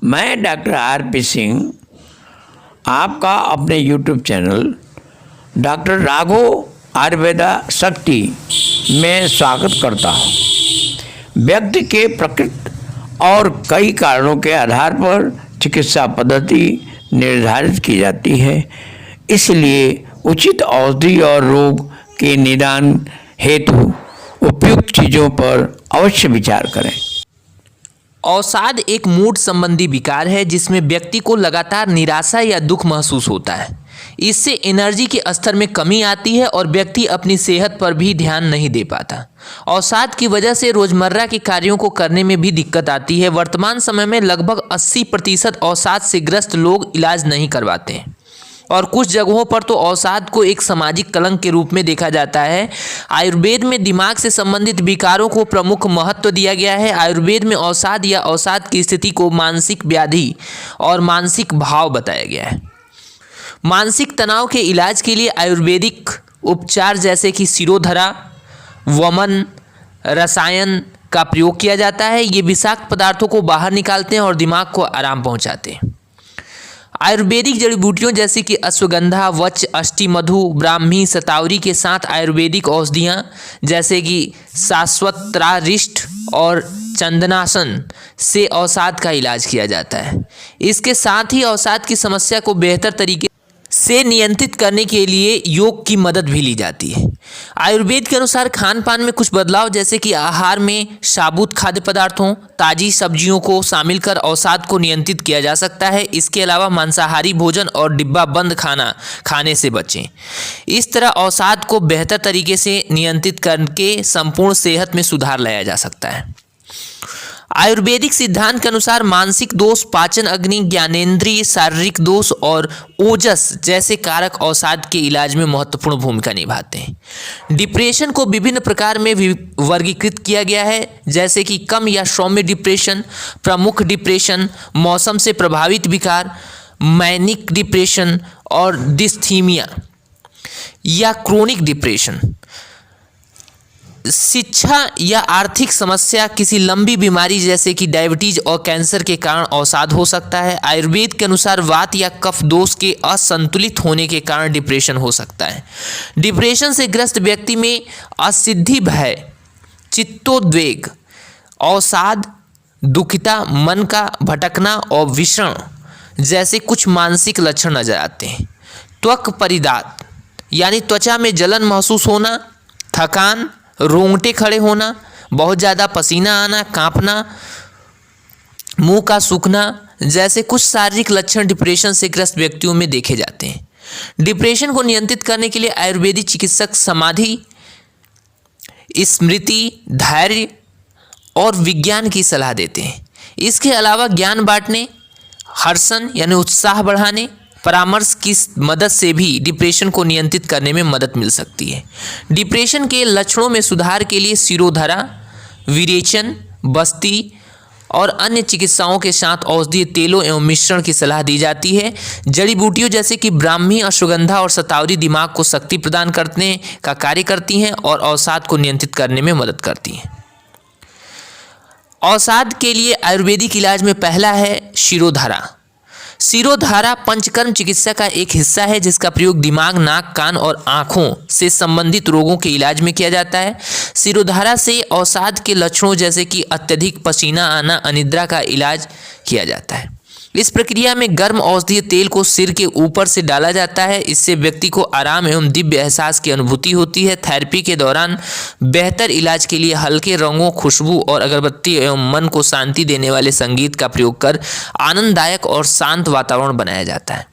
मैं doctor RP. Singh आपका अपने YouTube channel doctor Raghav Ayurveda शक्ति में स्वागत करता हूँ। व्यक्ति के प्रकृति और कई कारणों के आधार पर चिकित्सा पद्धति निर्धारित की जाती है, इसलिए उचित औषधि और रोग के निदान हेतु उपयुक्त चीज़ों पर अवश्य विचार करें। अवसाद एक मूड संबंधी विकार है जिसमें व्यक्ति को लगातार निराशा या दुख महसूस होता है। इससे एनर्जी के स्तर में कमी आती है और व्यक्ति अपनी सेहत पर भी ध्यान नहीं दे पाता। अवसाद की वजह से रोजमर्रा के कार्यों को करने में भी दिक्कत आती है। वर्तमान समय में लगभग 80% अवसाद से ग्रस्त लोग इलाज नहीं करवाते हैं और कुछ जगहों पर तो अवसाद को एक सामाजिक कलंक के रूप में देखा जाता है। आयुर्वेद में दिमाग से संबंधित विकारों को प्रमुख महत्व दिया गया है। आयुर्वेद में अवसाद या अवसाद की स्थिति को मानसिक व्याधि और मानसिक भाव बताया गया है। मानसिक तनाव के इलाज के लिए आयुर्वेदिक उपचार जैसे कि शिरोधरा, वमन, रसायन का प्रयोग किया जाता है। ये विषाक्त पदार्थों को बाहर निकालते हैं और दिमाग को आराम पहुंचाते हैं। आयुर्वेदिक जड़ी बूटियों जैसे कि अश्वगंधा, वच, अष्टमधु, ब्राह्मी, शतावरी के साथ आयुर्वेदिक औषधियाँ जैसे कि शाश्वतरारिष्ट और चंदनासन से अवसाद का इलाज किया जाता है। इसके साथ ही अवसाद की समस्या को बेहतर तरीके से नियंत्रित करने के लिए योग की मदद भी ली जाती है। आयुर्वेद के अनुसार खान पान में कुछ बदलाव जैसे कि आहार में साबुत खाद्य पदार्थों, ताज़ी सब्जियों को शामिल कर अवसाद को नियंत्रित किया जा सकता है। इसके अलावा मांसाहारी भोजन और डिब्बा बंद खाना खाने से बचें। इस तरह अवसाद को बेहतर तरीके से नियंत्रित करके संपूर्ण सेहत में सुधार लाया जा सकता है। आयुर्वेदिक सिद्धांत के अनुसार मानसिक दोष, पाचन अग्नि, ज्ञानेंद्रिय, शारीरिक दोष और ओजस जैसे कारक अवसाद के इलाज में महत्वपूर्ण भूमिका निभाते हैं। डिप्रेशन को विभिन्न प्रकार में वर्गीकृत किया गया है जैसे कि कम या सौम्य डिप्रेशन, प्रमुख डिप्रेशन, मौसम से प्रभावित विकार, मैनिक डिप्रेशन और डिस्थीमिया या क्रोनिक डिप्रेशन। शिक्षा या आर्थिक समस्या, किसी लंबी बीमारी जैसे कि डायबिटीज और कैंसर के कारण अवसाद हो सकता है। आयुर्वेद के अनुसार वात या कफ दोष के असंतुलित होने के कारण डिप्रेशन हो सकता है। डिप्रेशन से ग्रस्त व्यक्ति में असिद्धि, भय, चित्तोद्वेग, अवसाद, दुखिता, मन का भटकना और विषण जैसे कुछ मानसिक लक्षण नजर आते हैं। त्वक परिदात यानी त्वचा में जलन महसूस होना, थकान, रोंगटे खड़े होना, बहुत ज़्यादा पसीना आना, कांपना, मुंह का सूखना जैसे कुछ शारीरिक लक्षण डिप्रेशन से ग्रस्त व्यक्तियों में देखे जाते हैं। डिप्रेशन को नियंत्रित करने के लिए आयुर्वेदिक चिकित्सक समाधि, स्मृति, धैर्य और विज्ञान की सलाह देते हैं। इसके अलावा ज्ञान बांटने, हर्षण यानी उत्साह बढ़ाने, परामर्श की मदद से भी डिप्रेशन को नियंत्रित करने में मदद मिल सकती है। डिप्रेशन के लक्षणों में सुधार के लिए शिरोधरा, विरेचन, बस्ती और अन्य चिकित्साओं के साथ औषधीय तेलों एवं मिश्रण की सलाह दी जाती है। जड़ी बूटियों जैसे कि ब्राह्मी, अश्वगंधा और शतावरी दिमाग को शक्ति प्रदान करने का कार्य करती हैं और अवसाद को नियंत्रित करने में मदद करती हैं। अवसाद के लिए आयुर्वेदिक इलाज में पहला है शिरोधारा। शिरोधारा पंचकर्म चिकित्सा का एक हिस्सा है जिसका प्रयोग दिमाग, नाक, कान और आँखों से संबंधित रोगों के इलाज में किया जाता है। शिरोधारा से अवसाद के लक्षणों जैसे कि अत्यधिक पसीना आना, अनिद्रा का इलाज किया जाता है। इस प्रक्रिया में गर्म औषधीय तेल को सिर के ऊपर से डाला जाता है। इससे व्यक्ति को आराम एवं दिव्य एहसास की अनुभूति होती है। थेरेपी के दौरान बेहतर इलाज के लिए हल्के रंगों, खुशबू और अगरबत्ती एवं मन को शांति देने वाले संगीत का प्रयोग कर आनंददायक और शांत वातावरण बनाया जाता है।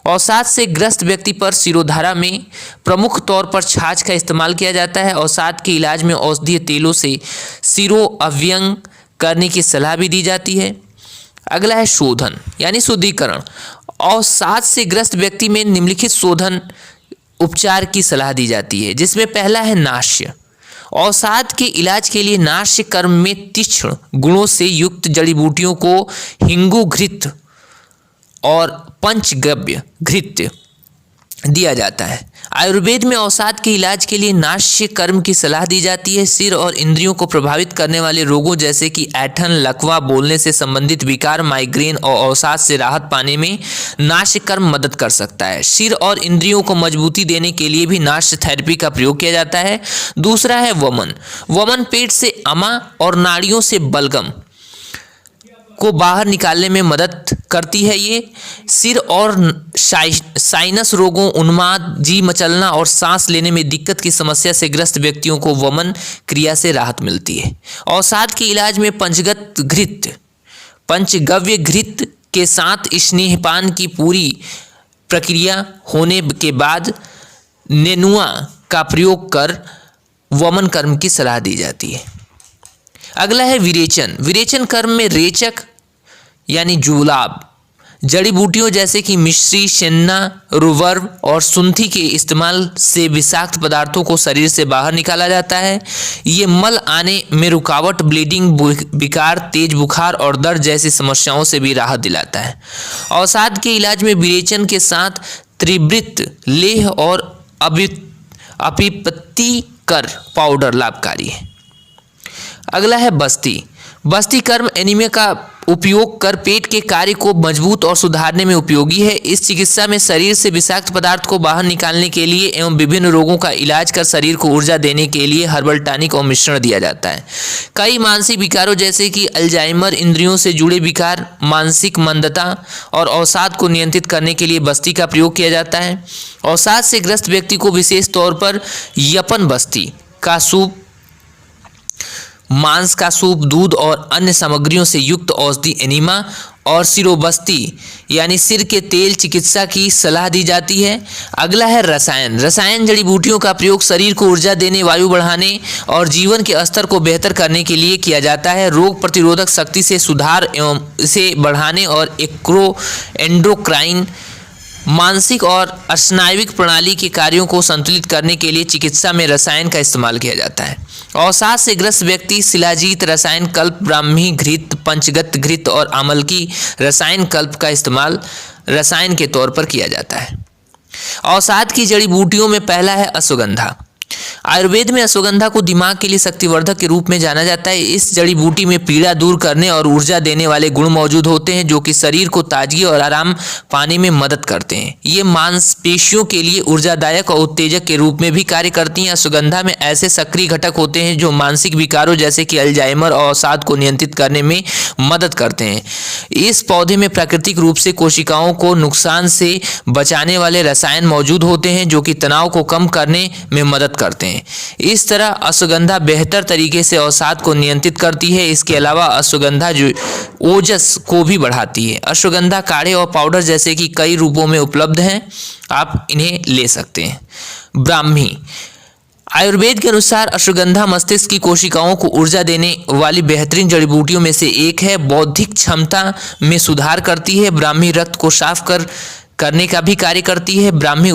अवसाद से ग्रस्त व्यक्ति पर शिरोधारा में प्रमुख तौर पर छाछ का इस्तेमाल किया जाता है। अवसाद के इलाज में औषधीय तेलों से सिरो अव्यंग करने की सलाह भी दी जाती है। अगला है शोधन यानी शुद्धिकरण। अवसाद से ग्रस्त व्यक्ति में निम्नलिखित शोधन उपचार की सलाह दी जाती है जिसमें पहला है नाश्य। अवसाद के इलाज के लिए नाश्य कर्म में तीक्ष्ण गुणों से युक्त जड़ी बूटियों को हिंगु घृत और पंचगव्य घृत दिया जाता है। आयुर्वेद में अवसाद के इलाज के लिए नाश्य कर्म की सलाह दी जाती है। सिर और इंद्रियों को प्रभावित करने वाले रोगों जैसे कि ऐंठन, लकवा, बोलने से संबंधित विकार, माइग्रेन और अवसाद से राहत पाने में नाश्य कर्म मदद कर सकता है। सिर और इंद्रियों को मजबूती देने के लिए भी नाश्य थेरेपी का प्रयोग किया जाता है। दूसरा है वमन। वमन पेट से अमा और नाड़ियों से बलगम को बाहर निकालने में मदद करती है। ये सिर और साइनस रोगों, उन्माद, जी मचलना और सांस लेने में दिक्कत की समस्या से ग्रस्त व्यक्तियों को वमन क्रिया से राहत मिलती है। अवसाद के इलाज में पंचगव्य घृत के साथ स्नेहपान की पूरी प्रक्रिया होने के बाद नेनुआ का प्रयोग कर वमन कर्म की सलाह दी जाती है। अगला है विरेचन। विरेचन कर्म में रेचक यानी जुलाब, जड़ी बूटियों जैसे कि मिश्री, शेन्ना, रुवर्व और सुंठी के इस्तेमाल से विषाक्त पदार्थों को शरीर से बाहर निकाला जाता है। ये मल आने में रुकावट, ब्लीडिंग, विकार, तेज बुखार और दर्द जैसी समस्याओं से भी राहत दिलाता है। अवसाद के इलाज में विरेचन के साथ त्रिवृत, लेह और अपिपत्तिकर पाउडर लाभकारी है। अगला है बस्ती। बस्ती कर्म एनीमिया का उपयोग कर पेट के कार्य को मजबूत और सुधारने में उपयोगी है। इस चिकित्सा में शरीर से विषाक्त पदार्थ को बाहर निकालने के लिए एवं विभिन्न रोगों का इलाज कर शरीर को ऊर्जा देने के लिए हर्बल टॉनिक और मिश्रण दिया जाता है। कई मानसिक विकारों जैसे कि अल्जाइमर, इंद्रियों से जुड़े विकार, मानसिक मंदता और अवसाद को नियंत्रित करने के लिए बस्ती का प्रयोग किया जाता है। अवसाद से ग्रस्त व्यक्ति को विशेष तौर पर यपन बस्ती का सूप, मांस का सूप, दूध और अन्य सामग्रियों से युक्त औषधि एनिमा और सिरोबस्ती यानी सिर के तेल चिकित्सा की सलाह दी जाती है। अगला है रसायन। रसायन जड़ी बूटियों का प्रयोग शरीर को ऊर्जा देने, वायु बढ़ाने और जीवन के स्तर को बेहतर करने के लिए किया जाता है। रोग प्रतिरोधक शक्ति से सुधार एवं इसे बढ़ाने और एंडोक्राइन, मानसिक और स्नायुविक प्रणाली के कार्यों को संतुलित करने के लिए चिकित्सा में रसायन का इस्तेमाल किया जाता है। अवसाद से ग्रस्त व्यक्ति शिलाजीत रसायन कल्प, ब्राह्मी घृत, पंचगत घृत और अमलकी रसायन कल्प का इस्तेमाल रसायन के तौर पर किया जाता है। अवसाद की जड़ी बूटियों में पहला है अश्वगंधा। आयुर्वेद में अश्वगंधा को दिमाग के लिए शक्तिवर्धक के रूप में जाना जाता है। इस जड़ी बूटी में पीड़ा दूर करने और ऊर्जा देने वाले गुण मौजूद होते हैं जो कि शरीर को ताजगी और आराम पाने में मदद करते हैं। ये मांसपेशियों के लिए ऊर्जादायक और उत्तेजक के रूप में भी कार्य करती हैं। अश्वगंधा में ऐसे सक्रिय घटक होते हैं जो मानसिक विकारों जैसे कि अल्जाइमर और अवसाद को नियंत्रित करने में मदद करते हैं। इस पौधे में प्राकृतिक रूप से कोशिकाओं को नुकसान से बचाने वाले रसायन मौजूद होते हैं जो कि तनाव को कम करने में मदद करते हैं। इस तरह अश्वगंधा बेहतर तरीके से अवसाद को नियंत्रित करती है। इसके अलावा अश्वगंधा जो ओजस को भी बढ़ाती है। अश्वगंधा काढ़े और पाउडर जैसे कि कई रूपों में उपलब्ध हैं, आप इन्हें ले सकते हैं। ब्राह्मी। आयुर्वेद के अनुसार अश्वगंधा मस्तिष्क की कोशिकाओं को ऊर्जा देने वाली बेहतरीन जड़ी बूटियों में से एक है। बौद्धिक क्षमता में सुधार करती है। ब्राह्मी रक्त को साफ करने का भी कार्य करती है। ब्राह्मी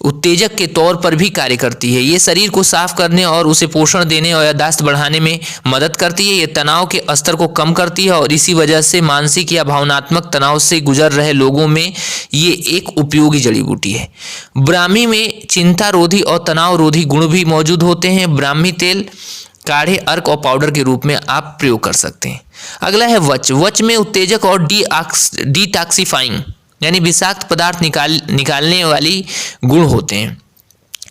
उत्तेजक के तौर पर भी कार्य करती है। ये शरीर को साफ करने और उसे पोषण देने और याददाश्त बढ़ाने में मदद करती है। ये तनाव के स्तर को कम करती है और इसी वजह से मानसिक या भावनात्मक तनाव से गुजर रहे लोगों में ये एक उपयोगी जड़ी बूटी है। ब्राह्मी में चिंता रोधी और तनाव रोधी गुण भी मौजूद होते हैं। ब्राह्मी तेल काढ़े, अर्क और पाउडर के रूप में आप प्रयोग कर सकते हैं। अगला है वच। वच में उत्तेजक और डिटॉक्सिफाइंग यानी विषाक्त पदार्थ निकालने वाली गुण होते हैं।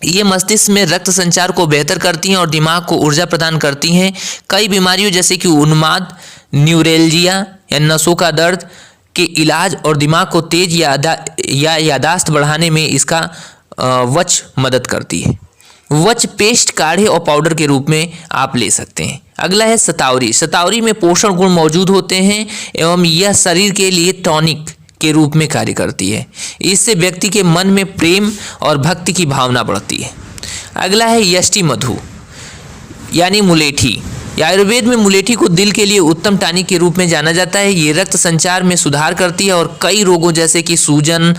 ये मस्तिष्क में रक्त संचार को बेहतर करती हैं और दिमाग को ऊर्जा प्रदान करती हैं। कई बीमारियों जैसे कि उन्माद, न्यूरेल्जिया या नसों का दर्द के इलाज और दिमाग को तेज या यादाश्त बढ़ाने में इसका वच मदद करती है। वच पेस्ट काढ़े और पाउडर के रूप में आप ले सकते हैं। अगला है शतावरी। शतावरी में पोषण गुण मौजूद होते हैं एवं यह शरीर के लिए टॉनिक के रूप में कार्य करती है। इससे व्यक्ति के मन में प्रेम और भक्ति की भावना बढ़ती है। अगला है यष्टि मधु यानी मुलेठी। आयुर्वेद में मुलेठी को दिल के लिए उत्तम टॉनिक के रूप में जाना जाता है। ये रक्त संचार में सुधार करती है और कई रोगों जैसे कि सूजन,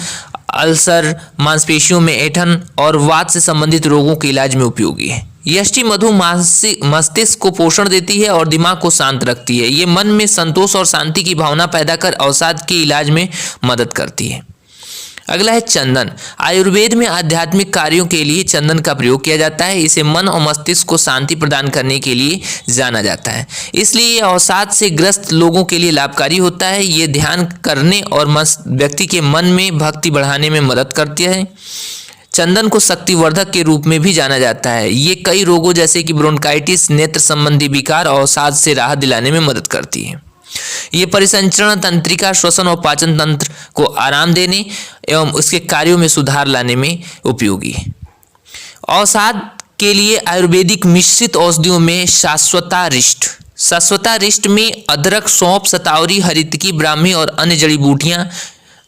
अल्सर, मांसपेशियों में ऐंठन और वात से संबंधित रोगों के इलाज में उपयोगी है। यष्टि मधु मस्तिष्क को पोषण देती है और दिमाग को शांत रखती है। ये मन में संतोष और शांति की भावना पैदा कर अवसाद के इलाज में मदद करती है। अगला है चंदन। आयुर्वेद में आध्यात्मिक कार्यों के लिए चंदन का प्रयोग किया जाता है। इसे मन और मस्तिष्क को शांति प्रदान करने के लिए जाना जाता है, इसलिए यह अवसाद से ग्रस्त लोगों के लिए लाभकारी होता है। ये ध्यान करने और व्यक्ति के मन में भक्ति बढ़ाने में मदद करती है। चंदन को शक्तिवर्धक के रूप में भी जाना जाता है। ये कई रोगों जैसे कि ब्रोंकाइटिस, नेत्र संबंधी विकार और अवसाद से राहत दिलाने में मदद करती है। ये परिसंचरण तंत्रिका, श्वसन और पाचन तंत्र को आराम देने एवं उसके कार्यों में सुधार लाने में उपयोगी है। अवसाद के लिए आयुर्वेदिक मिश्रित औषधियों में शाश्वतारिष्ट में अदरक, सौंफ, शतावरी, हरितकी, ब्राह्मी और अन्य जड़ी बूटियां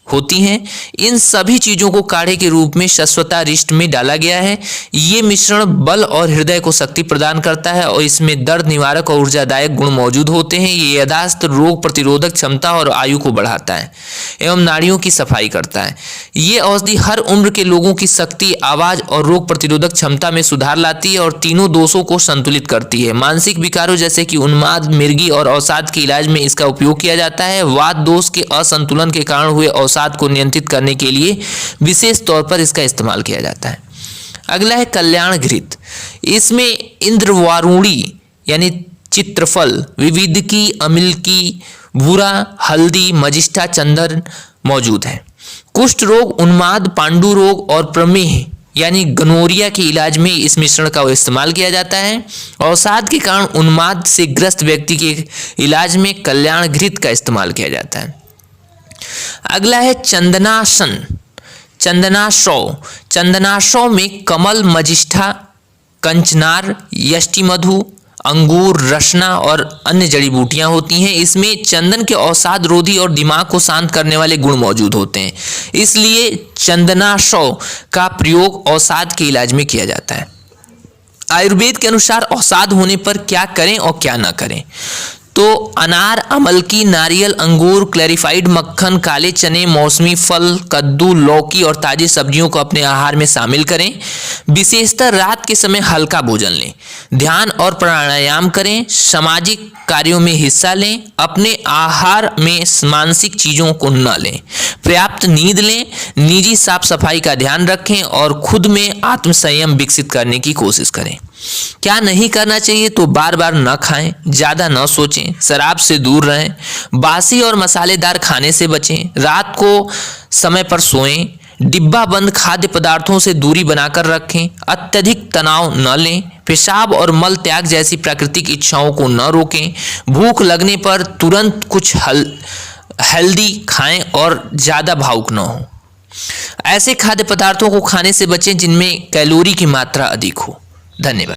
होती हैं। इन सभी चीज़ों को काढ़े के रूप में शाश्वतारिष्ट में डाला गया है। ये मिश्रण बल और हृदय को शक्ति प्रदान करता है और इसमें दर्द निवारक और ऊर्जादायक गुण मौजूद होते हैं। ये यथास्थ रोग प्रतिरोधक क्षमता और आयु को बढ़ाता है एवं नाड़ियों की सफाई करता है। ये औषधि हर उम्र के लोगों की शक्ति, आवाज़ और रोग प्रतिरोधक क्षमता में सुधार लाती है और तीनों दोषों को संतुलित करती है। मानसिक विकारों जैसे कि उन्माद, मिर्गी और अवसाद के इलाज में इसका उपयोग किया जाता है। वात दोष के असंतुलन के कारण हुए अवसाद को नियंत्रित करने के लिए विशेष तौर पर इसका इस्तेमाल किया जाता है। अगला है कल्याण घृत। इसमें इंद्रवारूणी यानी चित्रफल, विविधकी, अमिलकी, भूरा, हल्दी, मजिष्ठा, चंदन मौजूद है। कुष्ठ रोग, उन्माद, पांडु रोग और प्रमेह यानी गनोरिया के इलाज में इस मिश्रण का इस्तेमाल किया जाता है। अवसाद के कारण उन्माद से ग्रस्त व्यक्ति के इलाज में कल्याण घृत का इस्तेमाल किया जाता है। अगला है चंदनासन, चंदनाशौ में कमल, मजिष्ठा, कंचनार, यष्टिमधु, अंगूर, रसना और अन्य जड़ी बूटियां होती हैं। इसमें चंदन के अवसाद रोधी और दिमाग को शांत करने वाले गुण मौजूद होते हैं, इसलिए चंदनाशौ का प्रयोग अवसाद के इलाज में किया जाता है। आयुर्वेद के अनुसार अवसाद होने पर क्या करें और क्या ना करें, तो अनार, अमलकी, नारियल, अंगूर, क्लैरिफाइड मक्खन, काले चने, मौसमी फल, कद्दू, लौकी और ताजी सब्जियों को अपने आहार में शामिल करें। विशेषतर रात के समय हल्का भोजन लें, ध्यान और प्राणायाम करें, सामाजिक कार्यों में हिस्सा लें, अपने आहार में मानसिक चीज़ों को न लें, पर्याप्त नींद लें, निजी साफ सफाई का ध्यान रखें और खुद में आत्मसंयम विकसित करने की कोशिश करें। क्या नहीं करना चाहिए, तो बार बार न खाएं, ज़्यादा न सोचें, शराब से दूर रहें, बासी और मसालेदार खाने से बचें, रात को समय पर सोएं, डिब्बा बंद खाद्य पदार्थों से दूरी बनाकर रखें, अत्यधिक तनाव न लें, पेशाब और मल त्याग जैसी प्राकृतिक इच्छाओं को न रोकें, भूख लगने पर तुरंत कुछ हेल्दी खाएं और ज़्यादा भावुक न हो। ऐसे खाद्य पदार्थों को खाने से बचें जिनमें कैलोरी की मात्रा अधिक हो। धन्यवाद।